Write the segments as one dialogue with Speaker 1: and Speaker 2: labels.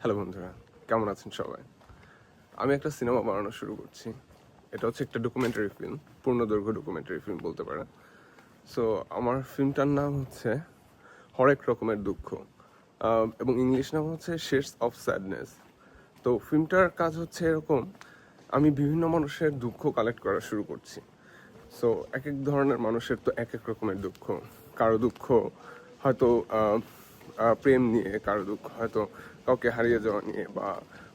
Speaker 1: Hello বন্ধুরা, কেমন আছেন সবাই? আমি একটা সিনেমা বানানো শুরু করছি। এটা হচ্ছে একটা ডকুমেন্টারি ফিল্ম, পূর্ণদৈর্ঘ্য ডকুমেন্টারি ফিল্ম বলতে পারেন। সো আমার ফিল্মটার নাম হচ্ছে হরেক রকমের দুঃখ, এবং ইংলিশ নাম হচ্ছে শেডস অফ স্যাডনেস। তো ফিল্মটার কাজ হচ্ছে এরকম, আমি বিভিন্ন মানুষের দুঃখ কালেক্ট করা শুরু করছি। সো এক এক ধরনের মানুষের তো এক এক রকমের দুঃখ। কারো দুঃখ হয়তো প্রেম নিয়ে, কারো দুঃখ হয়তো কাউকে হারিয়ে যাওয়া নিয়ে, বা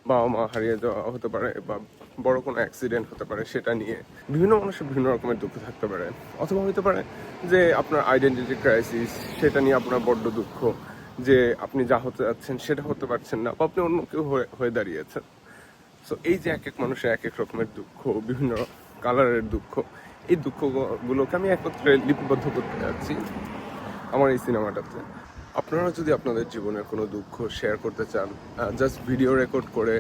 Speaker 1: বাবা মা হারিয়ে যাওয়া হতে পারে, বা বড় কোনো অ্যাক্সিডেন্ট হতে পারে সেটা নিয়ে। বিভিন্ন মানুষের বিভিন্ন রকমের দুঃখ থাকতে পারে। অথবা হতে পারে যে আপনার আইডেন্টিটি ক্রাইসিস, সেটা নিয়ে আপনার বড্ড দুঃখ যে আপনি যা হতে যাচ্ছেন সেটা হতে পারছেন না, বা আপনি অন্য কেউ হয়ে দাঁড়িয়েছেন। সো এই যে এক এক মানুষের এক এক রকমের দুঃখ, বিভিন্ন কালারের দুঃখ, এই দুঃখগুলোকে আমি একত্রে লিপিবদ্ধ করতে যাচ্ছি আমার এই সিনেমাটাতে। আপনারা যদি আপনাদের জীবনের কোনো দুঃখ শেয়ার করতে চান, জাস্ট ভিডিও রেকর্ড করে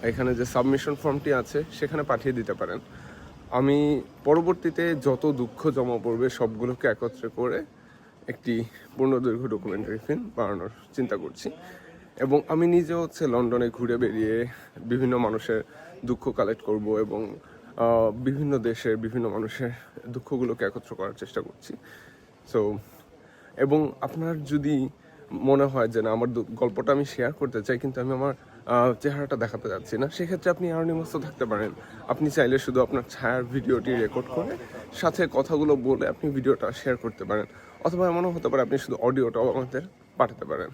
Speaker 1: এখানে যে সাবমিশন ফর্মটি আছে সেখানে পাঠিয়ে দিতে পারেন। আমি পরবর্তীতে যত দুঃখ জমা পড়বে সবগুলোকে একত্রে করে একটি পূর্ণদৈর্ঘ্য ডকুমেন্টারি ফিল্ম বানানোর চিন্তা করছি। এবং আমি নিজে হচ্ছে লন্ডনে ঘুরে বেরিয়ে বিভিন্ন মানুষের দুঃখ কালেক্ট করব, এবং বিভিন্ন দেশের বিভিন্ন মানুষের দুঃখগুলোকে একত্র করার চেষ্টা করছি। সো এবং আপনার যদি মনে হয় যে না, আমার গল্পটা আমি শেয়ার করতে চাই কিন্তু আমি আমার চেহারাটা দেখাতে যাচ্ছি না, সেক্ষেত্রে আপনি অ্যানোনিমাসও থাকতে পারেন। আপনি চাইলে শুধু আপনার ছায়ার ভিডিওটি রেকর্ড করে সাথে কথাগুলো বলে আপনি ভিডিওটা শেয়ার করতে পারেন। অথবা এমনও হতে পারে আপনি শুধু অডিওটাও আমাদের পাঠাতে পারেন।